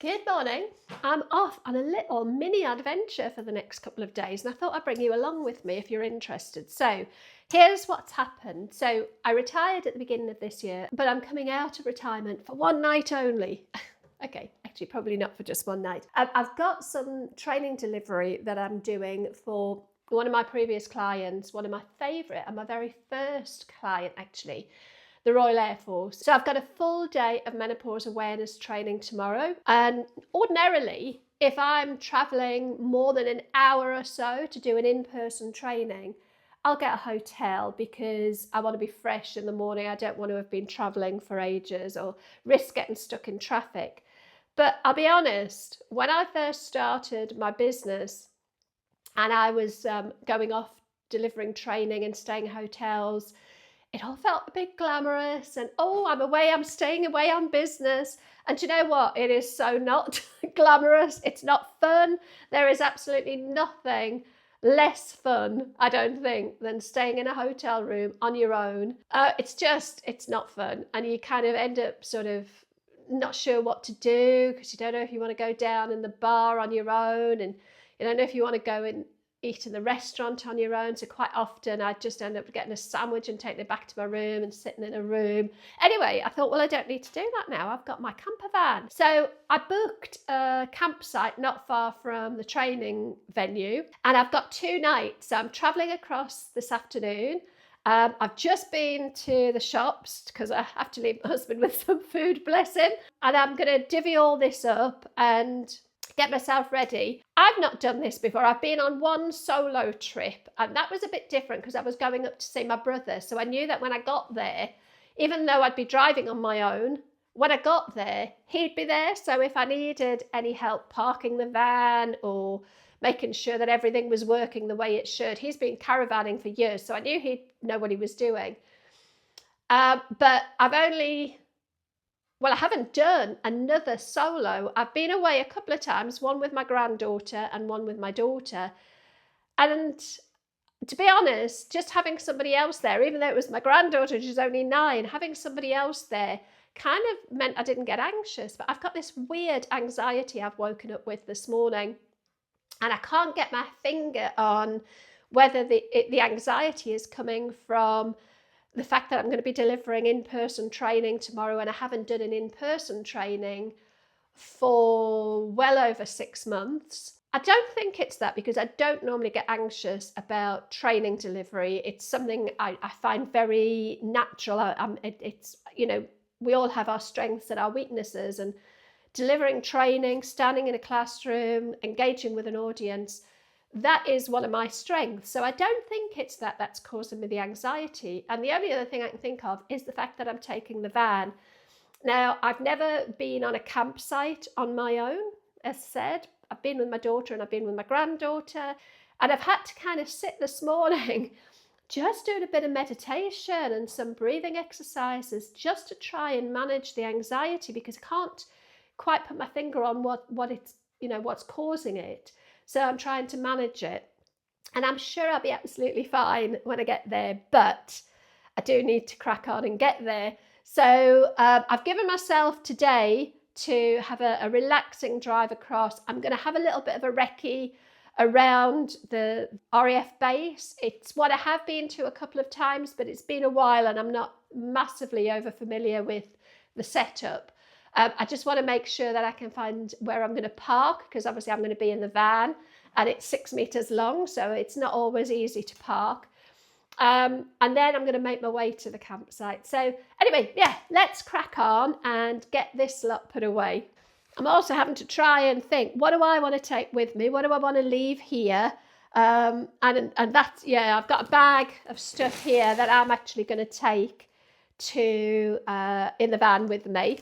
Good morning. I'm off on a little mini adventure for the next couple of days, and I thought I'd bring you along with me if you're interested. So here's what's happened. So I retired at the beginning of this year, but I'm coming out of retirement for one night only. Okay, actually probably not for just one night. I've got some training delivery that I'm doing for one of my previous clients, one of my favourite and my very first client actually, the Royal Air Force. So I've got a full day of menopause awareness training tomorrow. And ordinarily, if I'm traveling more than an hour or so to do an in-person training, I'll get a hotel because I want to be fresh in the morning. I don't want to have been traveling for ages or risk getting stuck in traffic. But I'll be honest, when I first started my business and I was going off delivering training and staying in hotels, it all felt a bit glamorous and, oh, I'm away, I'm staying away on business. And do you know what? It is so not glamorous. It's not fun. There is absolutely nothing less fun, I don't think, than staying in a hotel room on your own. It's not fun. And you kind of end up sort of not sure what to do because you don't know if you want to go down in the bar on your own, and you don't know if you want to go and eat in the restaurant on your own. So quite often I just end up getting a sandwich and taking it back to my room and sitting in a room. Anyway, I thought, well, I don't need to do that now. I've got my camper van. So I booked a campsite not far from the training venue, and I've got 2 nights. So I'm traveling across this afternoon. I've just been to the shops because I have to leave my husband with some food, bless him. And I'm going to divvy all this up and get myself ready. I've not done this before. I've been on one solo trip, and that was a bit different because I was going up to see my brother. So I knew that when I got there, even though I'd be driving on my own, when I got there, he'd be there. So if I needed any help parking the van or making sure that everything was working the way it should, he's been caravanning for years, so I knew he'd know what he was doing. But I haven't done another solo. I've been away a couple of times, one with my granddaughter and one with my daughter. And to be honest, just having somebody else there, even though it was my granddaughter, who's only 9, having somebody else there kind of meant I didn't get anxious. But I've got this weird anxiety I've woken up with this morning, and I can't get my finger on whether the anxiety is coming from the fact that I'm going to be delivering in-person training tomorrow, and I haven't done an in-person training for well over 6 months. I don't think it's that, because I don't normally get anxious about training delivery. It's something I find very natural. We all have our strengths and our weaknesses, and delivering training, standing in a classroom, engaging with an audience, that is one of my strengths. So I don't think it's that's causing me the anxiety. And the only other thing I can think of is the fact that I'm taking the van. Now, I've never been on a campsite on my own, as I said. I've been with my daughter and I've been with my granddaughter. And I've had to kind of sit this morning just doing a bit of meditation and some breathing exercises just to try and manage the anxiety, because I can't quite put my finger on what it's, what's causing it. So I'm trying to manage it, and I'm sure I'll be absolutely fine when I get there, but I do need to crack on and get there. So I've given myself today to have a relaxing drive across. I'm going to have a little bit of a recce around the RAF base. It's what I have been to a couple of times, but it's been a while and I'm not massively over familiar with the setup. I just want to make sure that I can find where I'm going to park, because obviously I'm going to be in the van and it's 6 meters long, so it's not always easy to park. And then I'm going to make my way to the campsite. So anyway, let's crack on and get this lot put away. I'm also having to try and think, what do I want to take with me? What do I want to leave here? And that's, I've got a bag of stuff here that I'm actually going to take to in the van with me.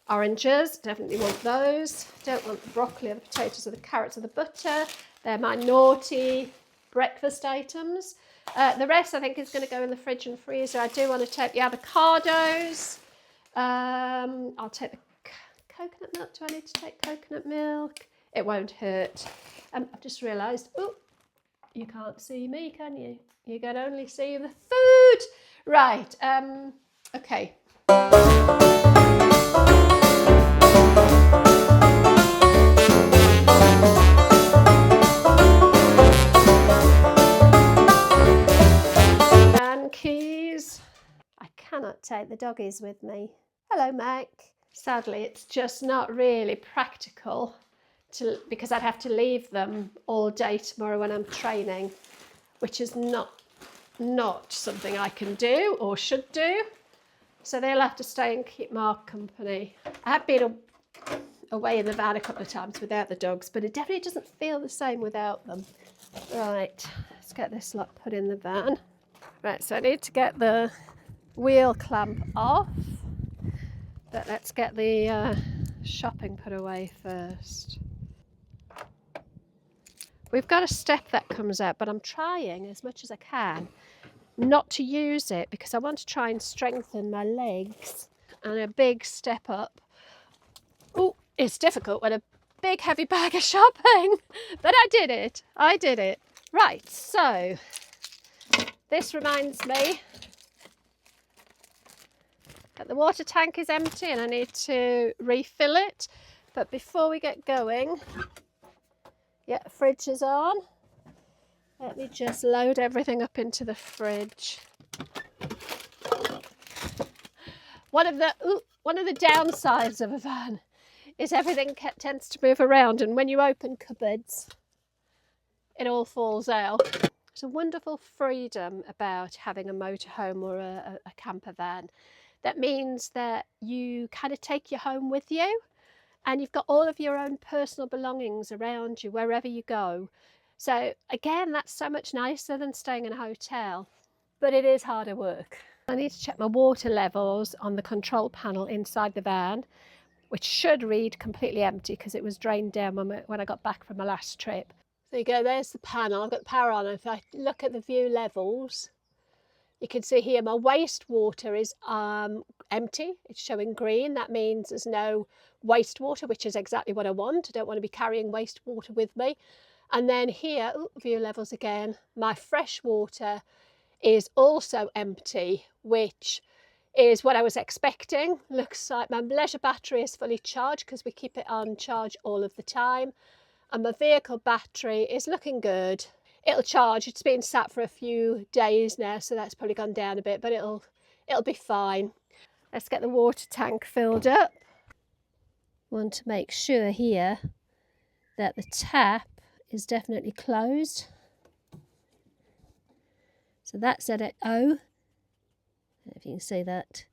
Oranges, definitely want those. Don't want the broccoli or the potatoes or the carrots or the butter. They're my naughty breakfast items. The rest I think is going to go in the fridge and freezer. I do want to take the avocados. I'll take the coconut milk. Do I need to take coconut milk? It won't hurt. I've just realised, you can't see me, can you? You can only see the food. Right, okay. take the doggies with me. Hello, Mac. Sadly, it's just not really practical because I'd have to leave them all day tomorrow when I'm training, which is not something I can do or should do. So they'll have to stay and keep Mark company. I have been away in the van a couple of times without the dogs, but it definitely doesn't feel the same without them. Right, let's get this lot put in the van. Right, so I need to get the wheel clamp off, but let's get the shopping put away first. We've got a step that comes out, but I'm trying as much as I can not to use it because I want to try and strengthen my legs, and a big step up. Oh, it's difficult with a big heavy bag of shopping, but I did it. Right, so this reminds me that the water tank is empty and I need to refill it. But before we get going, yeah, fridge is on. Let me just load everything up into the fridge. One of the downsides of a van is everything tends to move around, and when you open cupboards, it all falls out. There's a wonderful freedom about having a motorhome or a camper van. That means that you kind of take your home with you, and you've got all of your own personal belongings around you wherever you go. So again, that's so much nicer than staying in a hotel, but it is harder work. I need to check my water levels on the control panel inside the van, which should read completely empty because it was drained down when I got back from my last trip. There you go, there's the panel. I've got the power on. If I look at the view levels, you can see here my wastewater is empty. It's showing green. That means there's no wastewater, which is exactly what I want. I don't want to be carrying wastewater with me. And then here, view levels again, my fresh water is also empty, which is what I was expecting. Looks like my leisure battery is fully charged because we keep it on charge all of the time. And my vehicle battery is looking good. It'll charge. It's been sat for a few days now, so that's probably gone down a bit, but it'll be fine. Let's get the water tank filled up. Want to make sure here that the tap is definitely closed. So that's set at O. If you can see that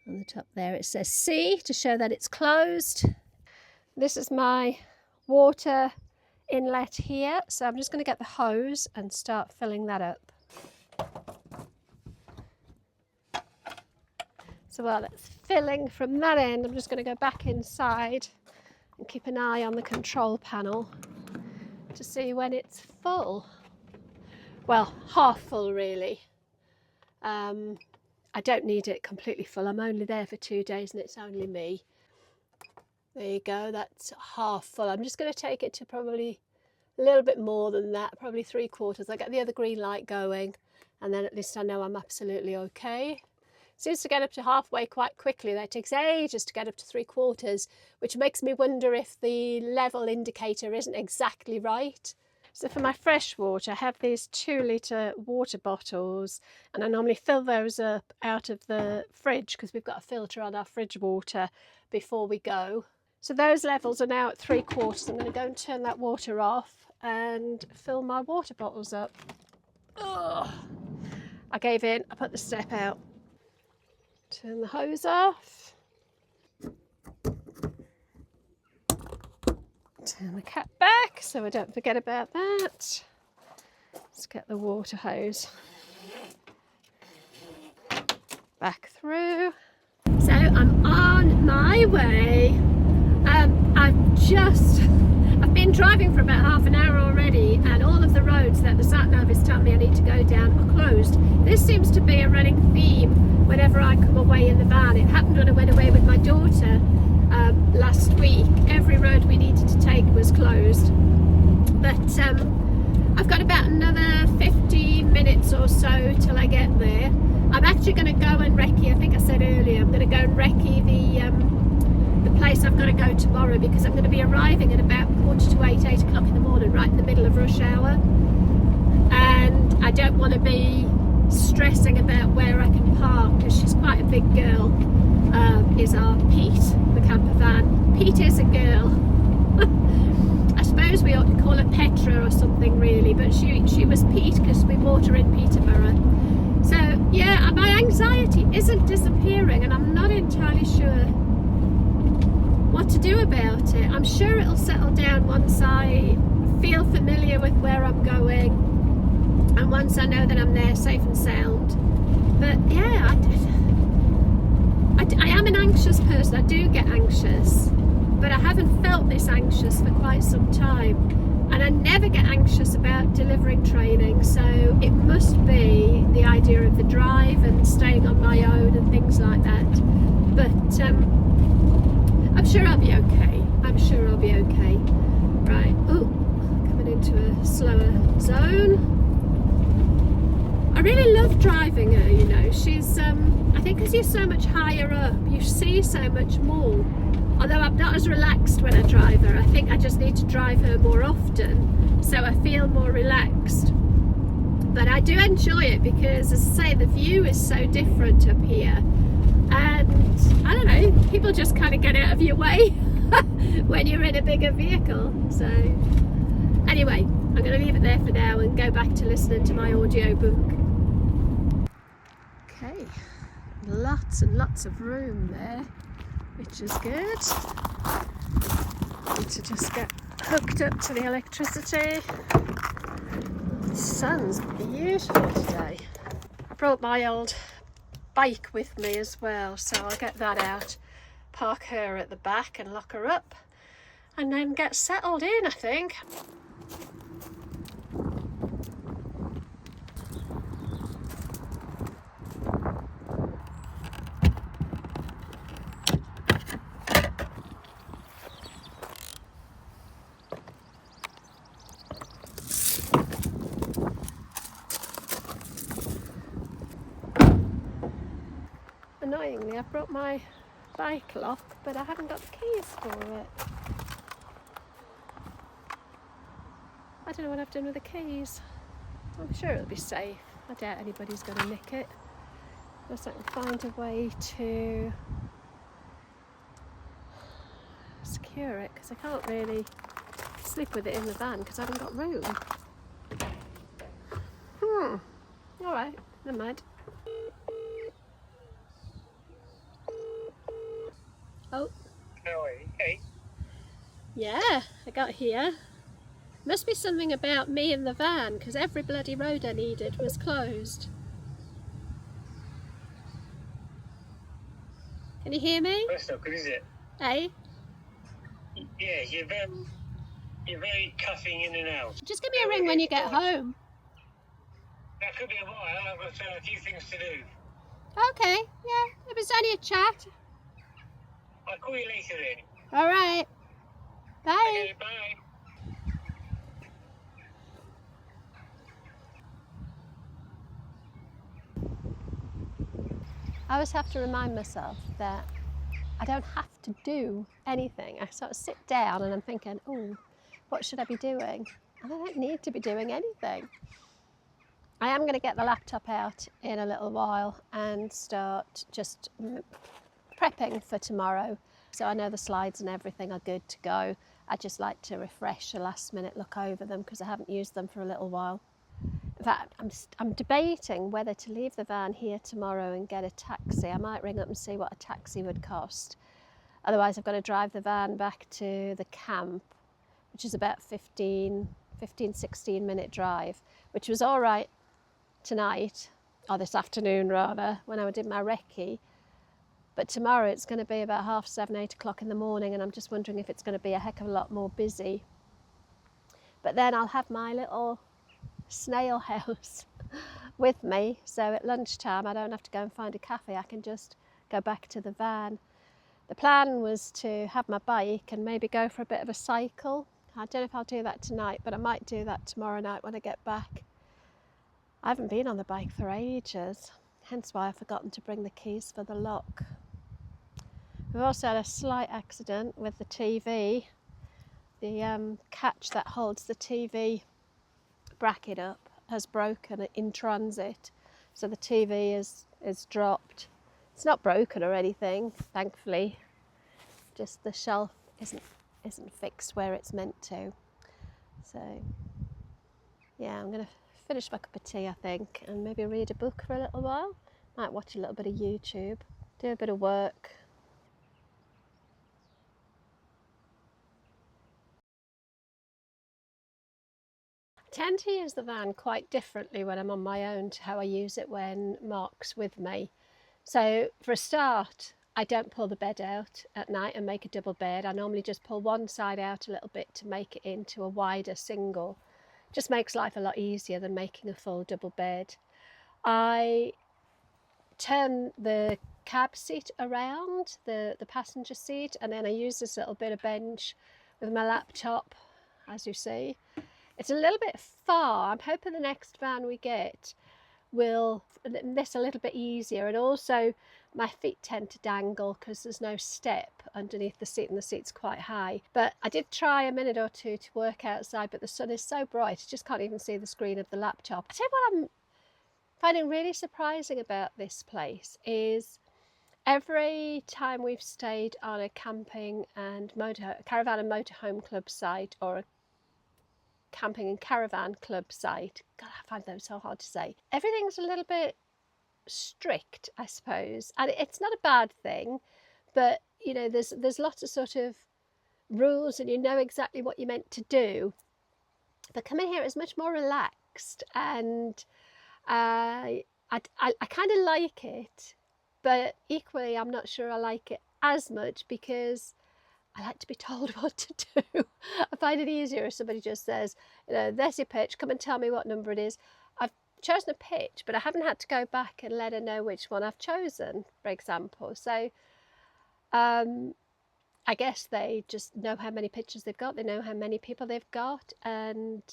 on the top there, it says C to show that it's closed. This is my water inlet here, so I'm just going to get the hose and start filling that up. So while it's filling from that end, I'm just going to go back inside and keep an eye on the control panel to see when it's full. Well, half full really. I don't need it completely full. I'm only there for 2 days and it's only me. There you go, that's half full. I'm just going to take it to probably a little bit more than that, probably 3/4. I get the other green light going and then at least I know I'm absolutely okay. Seems to get up to halfway quite quickly. That takes ages to get up to 3/4, which makes me wonder if the level indicator isn't exactly right. So for my fresh water, I have these 2-litre water bottles, and I normally fill those up out of the fridge because we've got a filter on our fridge water before we go. So those levels are now at 3/4. I'm going to go and turn that water off and fill my water bottles up. Ugh. I gave in, I put the step out. Turn the hose off. Turn the cap back so I don't forget about that. Let's get the water hose back through. So I'm on my way. I've been driving for about half an hour already, and all of the roads that the sat-nav is telling me I need to go down are closed. This seems to be a running theme whenever I come away in the van. It happened when I went away with my daughter last week. Every road we needed to take was closed. But I've got about another 15 minutes or so till I get there. I'm actually going to go and recce, I think I said earlier, I'm going to go and recce the place I've got to go tomorrow, because I'm going to be arriving at about 7:45, 8 o'clock in the morning, right in the middle of rush hour. And I don't want to be stressing about where I can park, because she's quite a big girl, is our Pete, the camper van. Pete is a girl. I suppose we ought to call her Petra or something really, but she was Pete because we bought her in Peterborough. So yeah, my anxiety isn't disappearing, and I'm not entirely sure what to do about it. I'm sure it'll settle down once I feel familiar with where I'm going, and once I know that I'm there safe and sound. But yeah, I am an anxious person. I do get anxious, but I haven't felt this anxious for quite some time, and I never get anxious about delivering training, so it must be the idea of the drive and staying on my own and things like that. But I'm sure I'll be okay. I'm sure I'll be okay. Right, oh, coming into a slower zone. I really love driving her, you know. She's, I think because you're so much higher up, you see so much more. Although I'm not as relaxed when I drive her. I think I just need to drive her more often, so I feel more relaxed. But I do enjoy it because, as I say, the view is so different up here. And, I don't know, people just kind of get out of your way when you're in a bigger vehicle. So, anyway, I'm going to leave it there for now and go back to listening to my audiobook. Okay, lots and lots of room there, which is good. Need to just get hooked up to the electricity. The sun's beautiful today. I brought my old bike with me as well, so I'll get that out, park her at the back and lock her up, and then get settled in, I think. Annoyingly, I've brought my bike lock, but I haven't got the keys for it. I don't know what I've done with the keys. I'm sure it'll be safe. I doubt anybody's going to nick it. Unless I can find a way to secure it, because I can't really sleep with it in the van because I haven't got room. Alright, never mind. Oh. Okay. Yeah, I got here. Must be something about me in the van, because every bloody road I needed was closed. Can you hear me? That's not good, is it? Hey? Yeah, you're very cuffing in and out. Just give me a ring when you get home. That could be a while. I've got a few things to do. Okay, yeah, it was only a chat. I'll call you later then. Alright. Bye. Okay, bye. I always have to remind myself that I don't have to do anything. I sort of sit down and I'm thinking, oh, what should I be doing? And I don't need to be doing anything. I am going to get the laptop out in a little while and start just prepping for tomorrow. So I know the slides and everything are good to go. I just like to refresh a last minute look over them because I haven't used them for a little while. In fact, I'm debating whether to leave the van here tomorrow and get a taxi. I might ring up and see what a taxi would cost. Otherwise, I've got to drive the van back to the camp, which is about 16 minute drive, which was all right tonight, or this afternoon rather, when I did my recce. But tomorrow it's going to be about 7:30, 8 o'clock in the morning, and I'm just wondering if it's going to be a heck of a lot more busy. But then I'll have my little snail house with me, so at lunchtime I don't have to go and find a cafe. I can just go back to the van. The plan was to have my bike and maybe go for a bit of a cycle. I don't know if I'll do that tonight, but I might do that tomorrow night when I get back. I haven't been on the bike for ages, hence why I've forgotten to bring the keys for the lock. We've also had a slight accident with the TV. The catch that holds the TV bracket up has broken in transit, So the TV is dropped. It's not broken or anything, thankfully. Just the shelf isn't fixed where it's meant to. So yeah, I'm gonna finish my cup of tea, I think, and maybe read a book for a little while. Might watch a little bit of YouTube, do a bit of work. I tend to use the van quite differently when I'm on my own to how I use it when Mark's with me. So for a start, I don't pull the bed out at night and make a double bed. I normally just pull one side out a little bit to make it into a wider single. Just makes life a lot easier than making a full double bed. I turn the cab seat around, the passenger seat, and then I use this little bit of bench with my laptop, as you see. It's a little bit far. I'm hoping the next van we get will this a little bit easier, and also my feet tend to dangle because there's no step underneath the seat and the seat's quite high. But I did try a minute or two to work outside, but the sun is so bright I just can't even see the screen of the laptop. I tell you what I'm finding really surprising about this place is every time we've stayed on a caravan and motorhome club site, or a camping and caravan club site, God, I find them so hard to say, everything's a little bit strict, I suppose, and it's not a bad thing, but you know, there's lots of sort of rules and you know exactly what you're meant to do. But coming here is much more relaxed, and I kind of like it, but equally I'm not sure I like it as much because I like to be told what to do. I find it easier if somebody just says, you know, there's your pitch, come and tell me what number it is. I've chosen a pitch, but I haven't had to go back and let her know which one I've chosen, for example. So I guess they just know how many pitches they've got, they know how many people they've got, and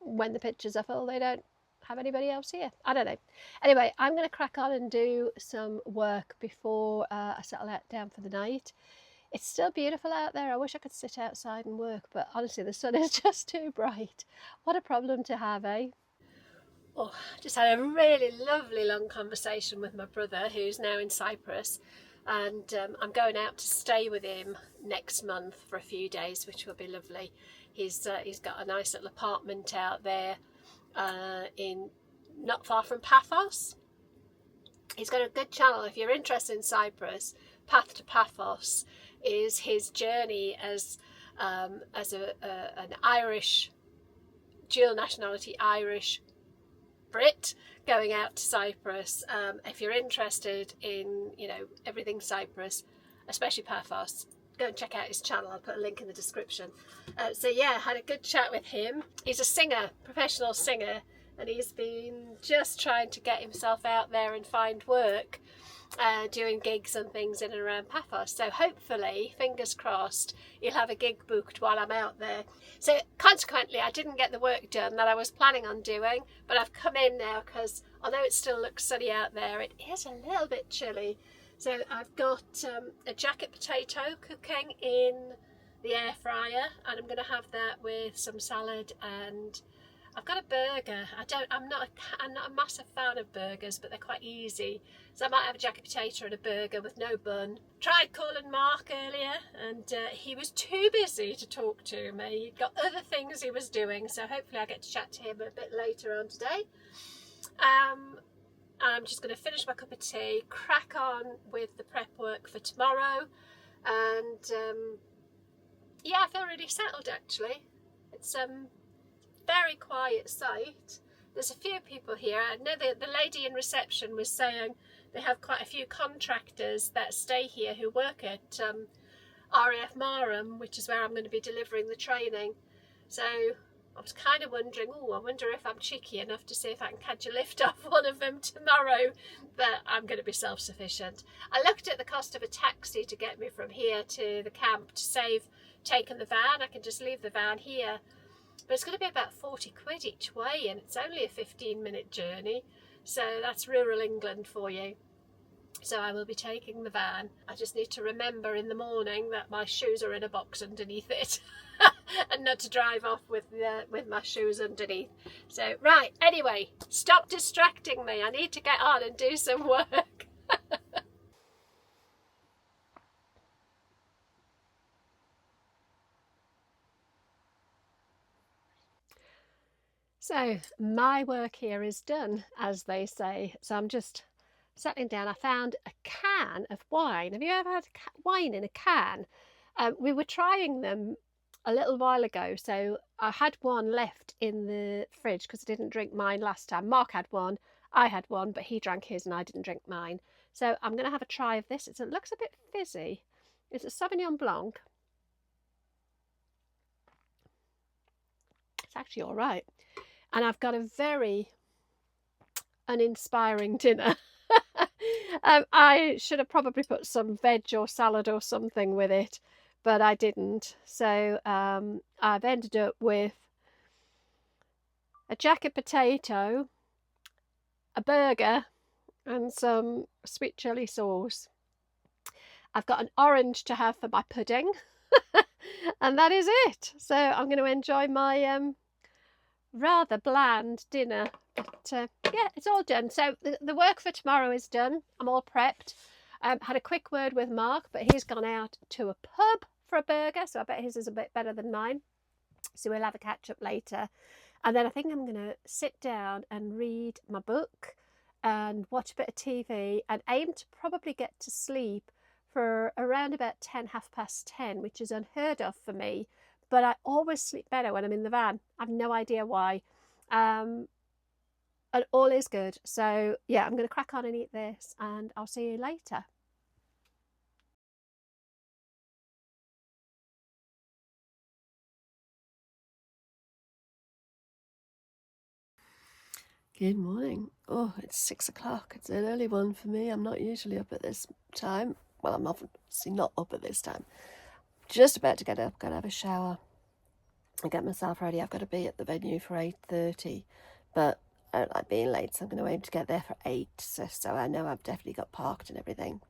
when the pitches are full, they don't have anybody else here. I don't know. Anyway, I'm going to crack on and do some work before I settle down for the night. It's still beautiful out there. I wish I could sit outside and work, but honestly, the sun is just too bright. What a problem to have, eh? Oh, just had a really lovely long conversation with my brother, who's now in Cyprus, and I'm going out to stay with him next month for a few days, which will be lovely. He's got a nice little apartment out there in not far from Paphos. He's got a good channel. If you're interested in Cyprus, Path to Paphos is his journey as an Irish, dual nationality Irish Brit going out to Cyprus. If you're interested in, you know, everything Cyprus, especially Paphos, go and check out his channel. I'll put a link in the description. So yeah, had a good chat with him. He's a singer, professional singer, and he's been just trying to get himself out there and find work, doing gigs and things in and around Paphos. So hopefully, fingers crossed, he'll have a gig booked while I'm out there. So consequently, I didn't get the work done that I was planning on doing, but I've come in now because although it still looks sunny out there, it is a little bit chilly. So I've got a jacket potato cooking in the air fryer, and I'm going to have that with some salad, and I've got a burger. I'm not a massive fan of burgers, but they're quite easy. So I might have a jacket potato and a burger with no bun. Tried calling Mark earlier, and he was too busy to talk to me. He'd got other things he was doing, so hopefully I get to chat to him a bit later on today. I'm just going to finish my cup of tea, crack on with the prep work for tomorrow, and yeah, I feel really settled actually. It's very quiet site. There's a few people here. I know the lady in reception was saying they have quite a few contractors that stay here who work at RAF Marham, which is where I'm going to be delivering the training. So I was kind of wondering, I wonder if I'm cheeky enough to see if I can catch a lift off one of them tomorrow, but I'm going to be self-sufficient. I looked at the cost of a taxi to get me from here to the camp to save taking the van. I can just leave the van here. But it's going to be about 40 quid each way, and it's only a 15-minute journey. So that's rural England for you. So I will be taking the van. I just need to remember in the morning that my shoes are in a box underneath it and not to drive off with my shoes underneath. So, right, anyway, stop distracting me. I need to get on and do some work. So my work here is done, as they say. So I'm just settling down. I found a can of wine. Have you ever had wine in a can? We were trying them a little while ago. So I had one left in the fridge because I didn't drink mine last time. Mark had one, I had one, but he drank his and I didn't drink mine. So I'm going to have a try of this. It looks a bit fizzy. It's a Sauvignon Blanc. It's actually all right. And I've got a very uninspiring dinner. I should have probably put some veg or salad or something with it, but I didn't. So I've ended up with a jacket potato, a burger, and some sweet chili sauce. I've got an orange to have for my pudding, and that is it. So I'm going to enjoy my rather bland dinner, but yeah, it's all done. So the work for tomorrow is done. I'm all prepped. Had a quick word with Mark, but he's gone out to a pub for a burger, so I bet his is a bit better than mine. So we'll have a catch up later, and then I think I'm going to sit down and read my book and watch a bit of TV and aim to probably get to sleep for around about 10, 10:30, which is unheard of for me. But I always sleep better when I'm in the van. I've no idea why. And all is good. So yeah, I'm going to crack on and eat this, and I'll see you later. Good morning. Oh, it's 6 o'clock. It's an early one for me. I'm not usually up at this time. Well, I'm obviously not up at this time. Just about to get up. Got to have a shower and get myself ready. I've got to be at the venue for 8:30, but I don't like being late, so I'm going to aim to get there for 8, so I know I've definitely got parked and everything.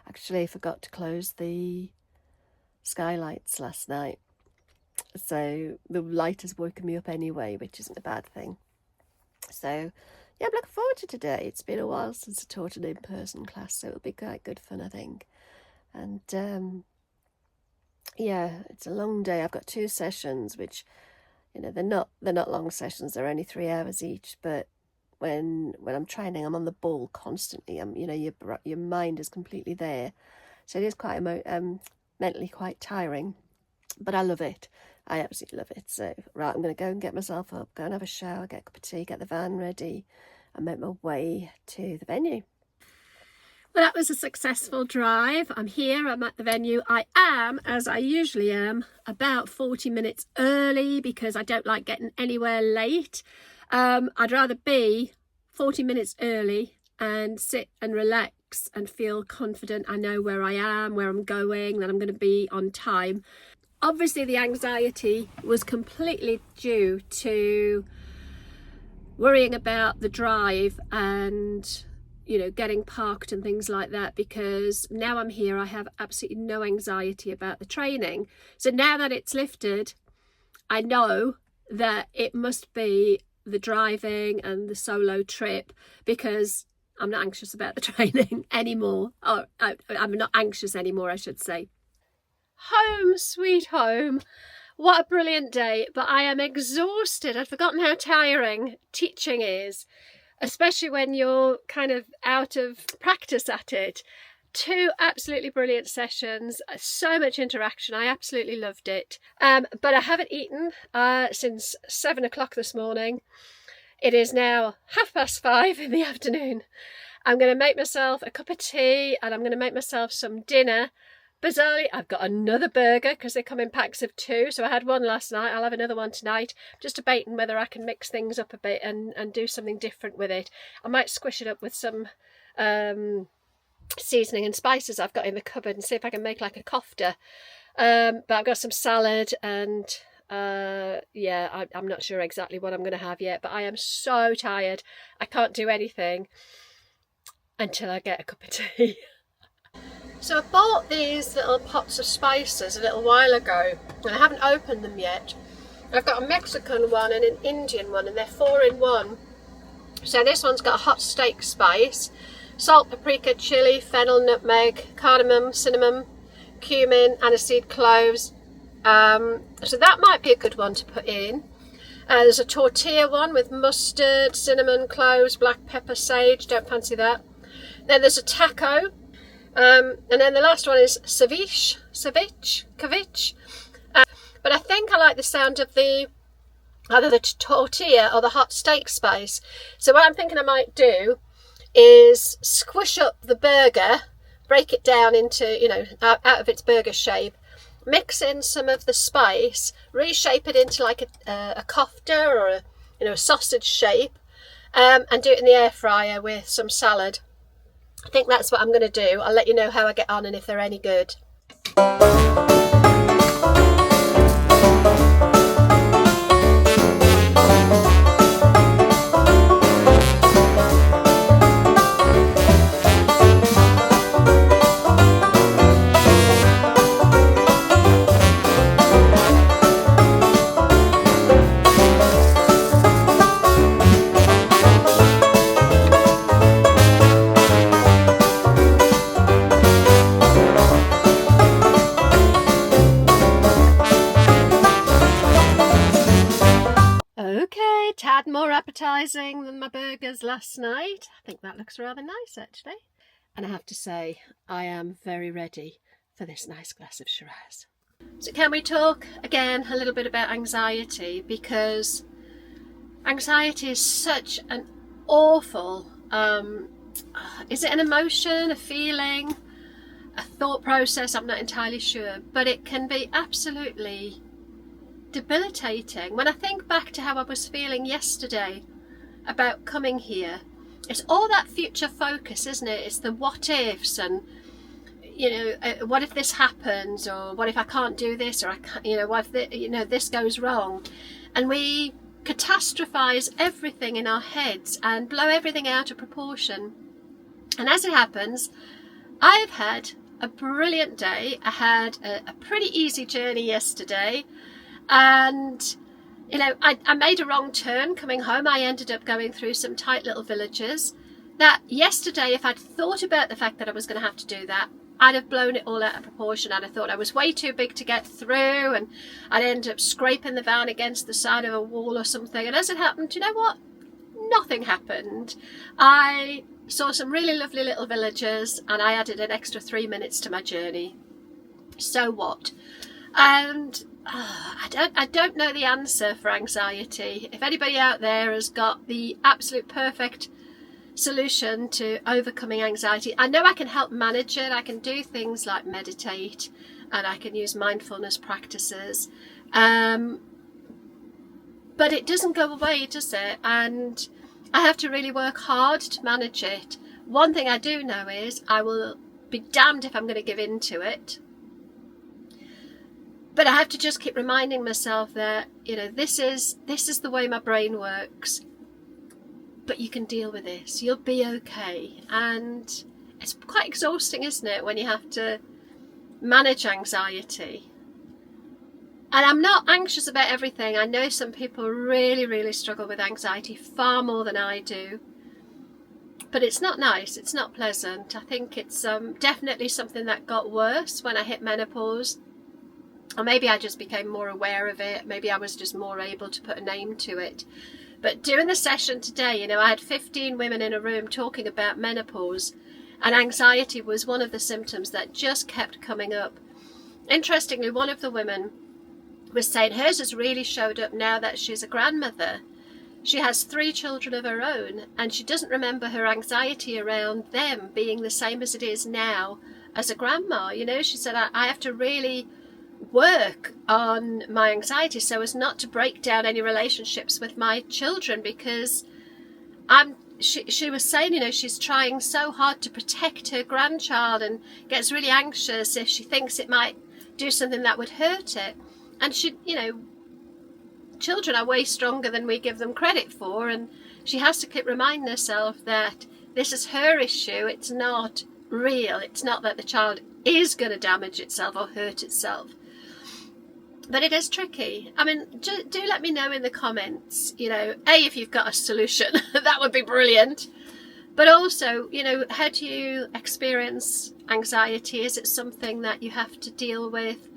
Actually, I forgot to close the skylights last night, so the light has woken me up anyway, which isn't a bad thing. So yeah, I'm looking forward to today. It's been a while since I taught an in-person class, so it'll be quite good fun, I think. And yeah, it's a long day. I've got 2 sessions, which, you know, they're not long sessions. They're only 3 hours each. But when I'm training, I'm on the ball constantly. You know, your mind is completely there, so it is quite mentally quite tiring. But I love it. I absolutely love it. So right, I'm going to go and get myself up, go and have a shower, get a cup of tea, get the van ready, and make my way to the venue. Well, that was a successful drive. I'm here, I'm at the venue. I am, as I usually am, about 40 minutes early because I don't like getting anywhere late. I'd rather be 40 minutes early and sit and relax and feel confident I know where I am, where I'm going, that I'm going to be on time. Obviously, the anxiety was completely due to worrying about the drive and, you know, getting parked and things like that, because now I'm here, I have absolutely no anxiety about the training. So now that it's lifted, I know that it must be the driving and the solo trip, because I'm not anxious about the training anymore. Or I'm not anxious anymore, I should say. Home, sweet home. What a brilliant day, but I am exhausted. I'd forgotten how tiring teaching is, especially when you're kind of out of practice at it. 2 absolutely brilliant sessions, so much interaction. I absolutely loved it. But I haven't eaten since 7 o'clock this morning. It is now 5:30 in the afternoon. I'm going to make myself a cup of tea and I'm going to make myself some dinner. Bizarrely, I've got another burger because they come in packs of 2. So I had one last night. I'll have another one tonight. Just debating whether I can mix things up a bit and do something different with it. I might squish it up with some seasoning and spices I've got in the cupboard and see if I can make like a kofta. But I've got some salad and yeah, I'm not sure exactly what I'm going to have yet. But I am so tired. I can't do anything. until I get a cup of tea. So I bought these little pots of spices a little while ago, and I haven't opened them yet. I've got a Mexican one and an Indian one, and they're 4 in 1. So this one's got a hot steak spice, salt, paprika, chili, fennel, nutmeg, cardamom, cinnamon, cumin, aniseed, cloves. So that might be a good one to put in. There's a tortilla one with mustard, cinnamon, cloves, black pepper, sage. Don't fancy that. Then there's a taco. And then the last one is ceviche. But I think I like the sound of either the tortilla or the hot steak spice. So what I'm thinking I might do is squish up the burger, break it down into, out of its burger shape, mix in some of the spice, reshape it into like a kofta or a sausage shape, and do it in the air fryer with some salad. I think that's what I'm going to do. I'll let you know how I get on and if they're any good. Okay, tad more appetising than my burgers last night. I think that looks rather nice actually. And I have to say, I am very ready for this nice glass of Shiraz. So can we talk again a little bit about anxiety? Because anxiety is such an awful, is it an emotion, a feeling, a thought process? I'm not entirely sure, but it can be absolutely debilitating. When I think back to how I was feeling yesterday about coming here, it's all that future focus, isn't it? It's the what ifs and what if this happens, or what if I can't do this, or I can't, what if this goes wrong, and we catastrophize everything in our heads and blow everything out of proportion. And as it happens, I've had a brilliant day. I had a pretty easy journey yesterday. And I made a wrong turn coming home. I ended up going through some tight little villages that yesterday, if I'd thought about the fact that I was going to have to do that, I'd have blown it all out of proportion. I'd have thought I was way too big to get through, and I'd end up scraping the van against the side of a wall or something. And as it happened, you know what? Nothing happened. I saw some really lovely little villages, and I added an extra 3 minutes to my journey. So what? And I don't know the answer for anxiety. If anybody out there has got the absolute perfect solution to overcoming anxiety, I know I can help manage it. I can do things like meditate, and I can use mindfulness practices. But it doesn't go away, does it? And I have to really work hard to manage it. One thing I do know is I will be damned if I'm going to give in to it. But I have to just keep reminding myself that, this is the way my brain works. But you can deal with this. You'll be okay. And it's quite exhausting, isn't it, when you have to manage anxiety. And I'm not anxious about everything. I know some people really, really struggle with anxiety far more than I do. But it's not nice. It's not pleasant. I think it's definitely something that got worse when I hit menopause. Or maybe I just became more aware of it. Maybe I was just more able to put a name to it. But during the session today, I had 15 women in a room talking about menopause, and anxiety was one of the symptoms that just kept coming up. Interestingly, one of the women was saying hers has really showed up now that she's a grandmother. She has 3 children of her own, and she doesn't remember her anxiety around them being the same as it is now as a grandma. She said, I have to really work on my anxiety so as not to break down any relationships with my children, because she was saying, she's trying so hard to protect her grandchild and gets really anxious if she thinks it might do something that would hurt it. And children are way stronger than we give them credit for, and she has to keep reminding herself that this is her issue. It's not real. It's not that the child is going to damage itself or hurt itself. But it is tricky. I mean, do let me know in the comments, you know, if you've got a solution. That would be brilliant. But also, you know, how do you experience anxiety? Is it something that you have to deal with?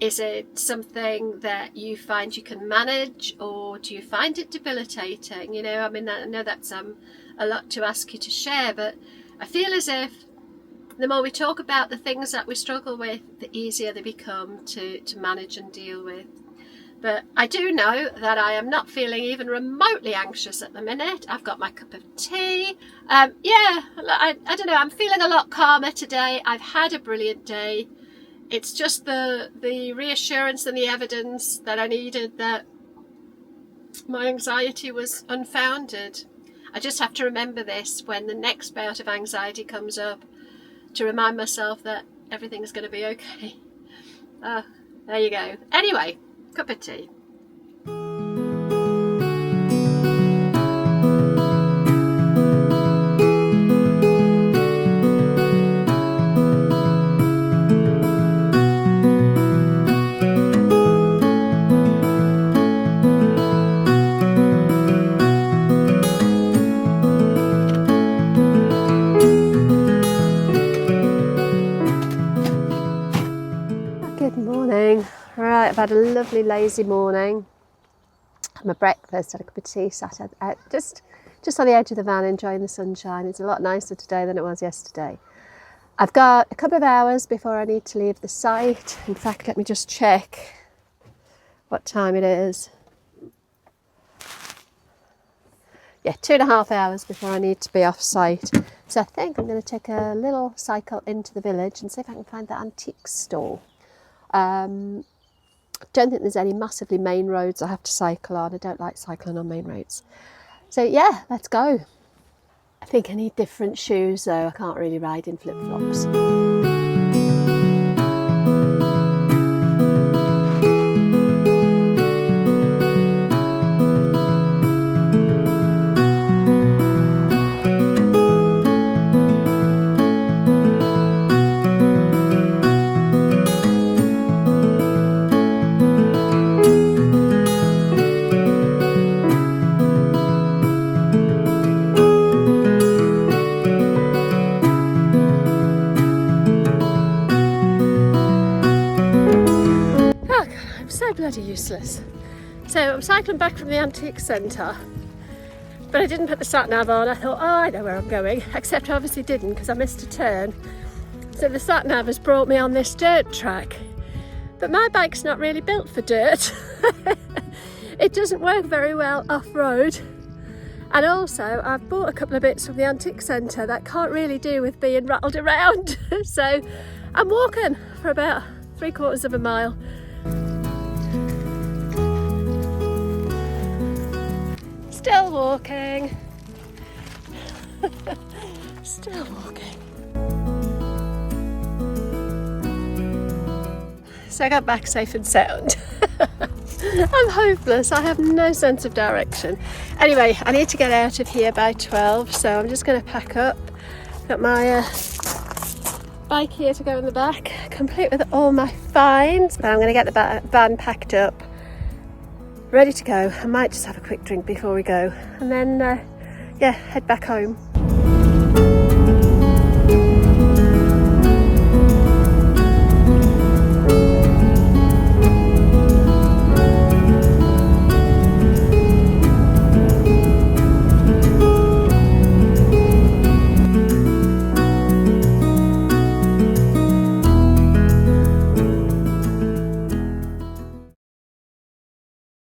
Is it something that you find you can manage, or do you find it debilitating? You know, I mean, I know that's a lot to ask you to share, but I feel as if the more we talk about the things that we struggle with, the easier they become to manage and deal with. But I do know that I am not feeling even remotely anxious at the minute. I've got my cup of tea. I don't know, I'm feeling a lot calmer today. I've had a brilliant day. It's just the reassurance and the evidence that I needed that my anxiety was unfounded. I just have to remember this when the next bout of anxiety comes up, to remind myself that everything's going to be okay. There you go. Anyway, cup of tea. Good morning. Right, I've had a lovely lazy morning. Had my breakfast, had a cup of tea, sat out just on the edge of the van enjoying the sunshine. It's a lot nicer today than it was yesterday. I've got a couple of hours before I need to leave the site. In fact, let me just check what time it is. Yeah, 2.5 hours before I need to be off site. So I think I'm going to take a little cycle into the village and see if I can find the antique store. Don't think there's any massively main roads I have to cycle on. I don't like cycling on main roads. So yeah, let's go. I think I need different shoes though. I can't really ride in flip-flops. Bloody useless. So I'm cycling back from the antique centre, but I didn't put the sat-nav on. I thought, I know where I'm going, except I obviously didn't because I missed a turn. So the sat-nav has brought me on this dirt track, but my bike's not really built for dirt. It doesn't work very well off-road, and also I've bought a couple of bits from the antique centre that can't really do with being rattled around. So I'm walking for about 3/4 of a mile. Still walking. Still walking. So I got back safe and sound. I'm hopeless. I have no sense of direction. Anyway, I need to get out of here by 12, so I'm just going to pack up. Got my bike here to go in the back, complete with all my finds. But I'm going to get the van packed up, ready to go. I might just have a quick drink before we go, and then head back home.